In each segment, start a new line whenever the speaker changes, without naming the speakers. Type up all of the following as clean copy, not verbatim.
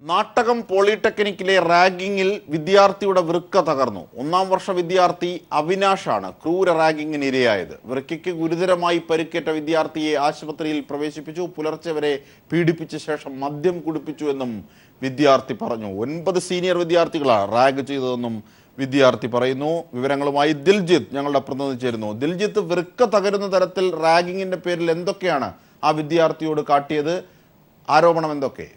നാട്ടകം പോളിടെക്നിക്കിലെ റാഗിങ്ങിൽ വിദ്യാർത്ഥിയുടെ വൃക്ക തകർന്നു. 1-ാം വർഷ വിദ്യാർത്ഥി അവിനാഷാണ് ക്രൂര റാഗിങ്ങിന് ഇരയായത്. വൃക്കയ്ക്ക് ഗുരുതരമായി പരിക്കേറ്റ വിദ്യാർത്ഥിയെ ആശുപത്രിയിൽ പ്രവേശിപ്പിച്ചു. പുലർച്ചെ വരെ പീഡിപ്പിച്ച ശേഷം മദ്യം കുടിപ്പിച്ചു എന്നും വിദ്യാർത്ഥി പറഞ്ഞു. 9 സീനിയർ വിദ്യാർത്ഥികളാണ് റാഗ് ചെയ്തതെന്നും വിദ്യാർത്ഥി പറയുന്നു. വിവരങ്ങളുമായി ദിൽജിത്ത് ഞങ്ങളുടെ പ്രതിനിധി ചേരുന്നു. ദിൽജിത്ത്, വൃക്ക തകരുന്ന തരത്തിൽ റാഗിങ്ങിന്റെ പേരിൽ എന്തൊക്കെയാണ് ആ വിദ്യാർത്ഥിയോട് കാട്ടിയത്? ആരോപണം എന്തൊക്കെ?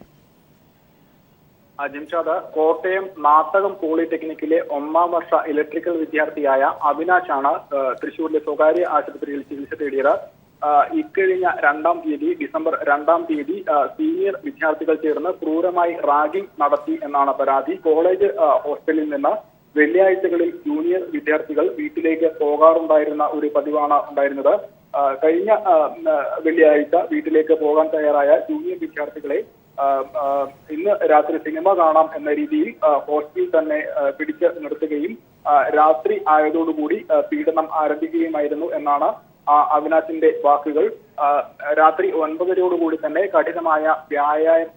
ജിംഷാദ്, കോട്ടയം നാട്ടകം പോളിടെക്നിക്കിലെ 1-ാം വർഷ ഇലക്ട്രിക്കൽ വിദ്യാർത്ഥിയായ അവിനാഷാണ് തൃശ്ശൂരിലെ സ്വകാര്യ ആശുപത്രിയിൽ ചികിത്സ തേടിയത്. ഇക്കഴിഞ്ഞ 2-ാം തീയതി ഡിസംബർ 2-ാം തീയതി സീനിയർ വിദ്യാർത്ഥികൾ ചേർന്ന് ക്രൂരമായി റാഗിംഗ് നടത്തി എന്നാണ് പരാതി. കോളേജ് ഹോസ്റ്റലിൽ നിന്ന് വെള്ളിയാഴ്ചകളിൽ ജൂനിയർ വിദ്യാർത്ഥികൾ വീട്ടിലേക്ക് പോകാറുണ്ടായിരുന്ന ഒരു പതിവാണ് ഉണ്ടായിരുന്നത്. കഴിഞ്ഞ വെള്ളിയാഴ്ച വീട്ടിലേക്ക് പോകാൻ തയ്യാറായ ജൂനിയർ വിദ്യാർത്ഥികളെ ഇന്ന് രാത്രി സിനിമ കാണാം എന്ന രീതിയിൽ ഹോസ്റ്റലിൽ തന്നെ പിടിച്ചു നിർത്തുകയും രാത്രി ആയതോടുകൂടി പീഡനം ആരംഭിക്കുകയുമായിരുന്നു എന്നാണ് അവിനാശിന്റെ വാക്കുകൾ. രാത്രി 9:30 തന്നെ കഠിനമായ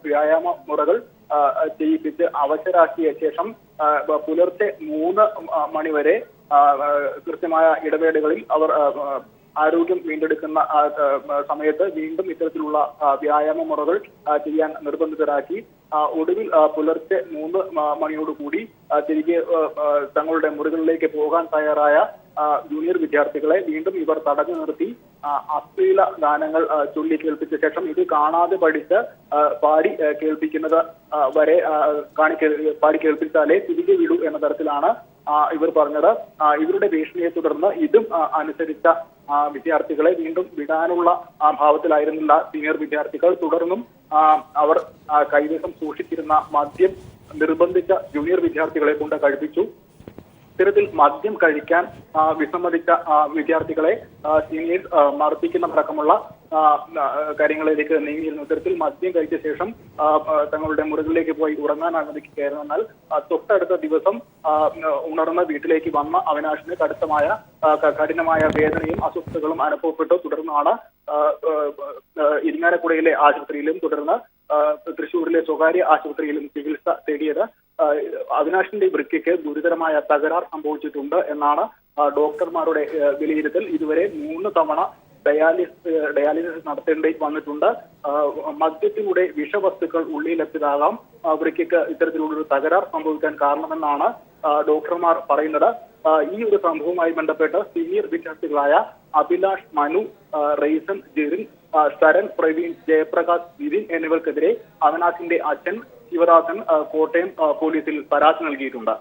വ്യായാമ മുറകൾ ചെയ്യിപ്പിച്ച് അവശരാക്കിയ ശേഷം പുലർച്ചെ 3 മണിവരെ കൃത്യമായ ഇടവേളകളിൽ അവർ ആരോഗ്യം വീണ്ടെടുക്കുന്ന സമയത്ത് വീണ്ടും ഇത്തരത്തിലുള്ള വ്യായാമ മുറകൾ ചെയ്യാൻ നിർബന്ധിതരാക്കി. ഒടുവിൽ പുലർച്ചെ 3 മണിയോടുകൂടി തിരികെ തങ്ങളുടെ മുറികളിലേക്ക് പോകാൻ തയ്യാറായ ജൂനിയർ വിദ്യാർത്ഥികളെ വീണ്ടും ഇവർ തടഞ്ഞു നിർത്തി അശ്ലീല ഗാനങ്ങൾ ചൊല്ലി കേൾപ്പിച്ച ശേഷം ഇത് കാണാതെ പഠിച്ച് പാടി കേൾപ്പിക്കുന്നത് വരെ പാടി കേൾപ്പിച്ചാലേ തിരികെ വിടൂ എന്ന തരത്തിലാണ് ഇവർ പറഞ്ഞത്. ഇവരുടെ ഭീഷണിയെ തുടർന്ന് ഇതും അനുസരിച്ച വിദ്യാർത്ഥികളെ വീണ്ടും വിടാനുള്ള ഭാവത്തിലായിരുന്നില്ല സീനിയർ വിദ്യാർത്ഥികൾ. തുടർന്നും അവർ കൈവശം സൂക്ഷിച്ചിരുന്ന മദ്യം നിർബന്ധിച്ച ജൂനിയർ വിദ്യാർത്ഥികളെ കൊണ്ട് കഴിപ്പിച്ചു. ഇത്തരത്തിൽ മദ്യം കഴിക്കാൻ വിസമ്മതിച്ച വിദ്യാർത്ഥികളെ സീനിയേഴ്സ് മർദ്ദിക്കുന്നതടക്കമുള്ള കാര്യങ്ങളിലേക്ക് നീങ്ങിയിരുന്നു. ഇത്തരത്തിൽ മദ്യം കഴിച്ച ശേഷം തങ്ങളുടെ മുറികളിലേക്ക് പോയി ഉറങ്ങാൻ അനുവദിക്കുകയായിരുന്നു. എന്നാൽ തൊട്ടടുത്ത ദിവസം ഉണർന്ന് വീട്ടിലേക്ക് വന്ന അവിനാഷിന് കഠിനമായ വേദനയും അസ്വസ്ഥതകളും അനുഭവപ്പെട്ടു. തുടർന്നാണ് ഇരിങ്ങാലക്കുടയിലെ ആശുപത്രിയിലും തുടർന്ന് തൃശ്ശൂരിലെ സ്വകാര്യ ആശുപത്രിയിലും ചികിത്സ തേടിയത്. അവിനാഷിന്റെ വൃക്കയ്ക്ക് ഗുരുതരമായ തകരാർ സംഭവിച്ചിട്ടുണ്ട് എന്നാണ് ഡോക്ടർമാരുടെ വിലയിരുത്തൽ. ഇതുവരെ 3 തവണ ഡയാലിസിസ് നടത്തേണ്ടി വന്നിട്ടുണ്ട്. മദ്യത്തിലൂടെ വിഷവസ്തുക്കൾ ഉള്ളിലെത്തിയതാകാം വൃക്കയ്ക്ക് ഇത്തരത്തിലുള്ളൊരു തകരാർ സംഭവിക്കാൻ കാരണമെന്നാണ് ഡോക്ടർമാർ പറയുന്നത്. ഈ ഒരു സംഭവവുമായി ബന്ധപ്പെട്ട് സീനിയർ വിദ്യാർത്ഥികളായ അഭിലാഷ്, മനു, റെയ്സൻ, ജെറിൻ, ശരൺ, പ്രവീൺ, ജയപ്രകാശ്, നിതിൻ എന്നിവർക്കെതിരെ അവിനാഷിന്റെ അച്ഛൻ ശിവദാസൻ കോട്ടയം പോലീസിൽ പരാതി നൽകിയിട്ടുണ്ട്.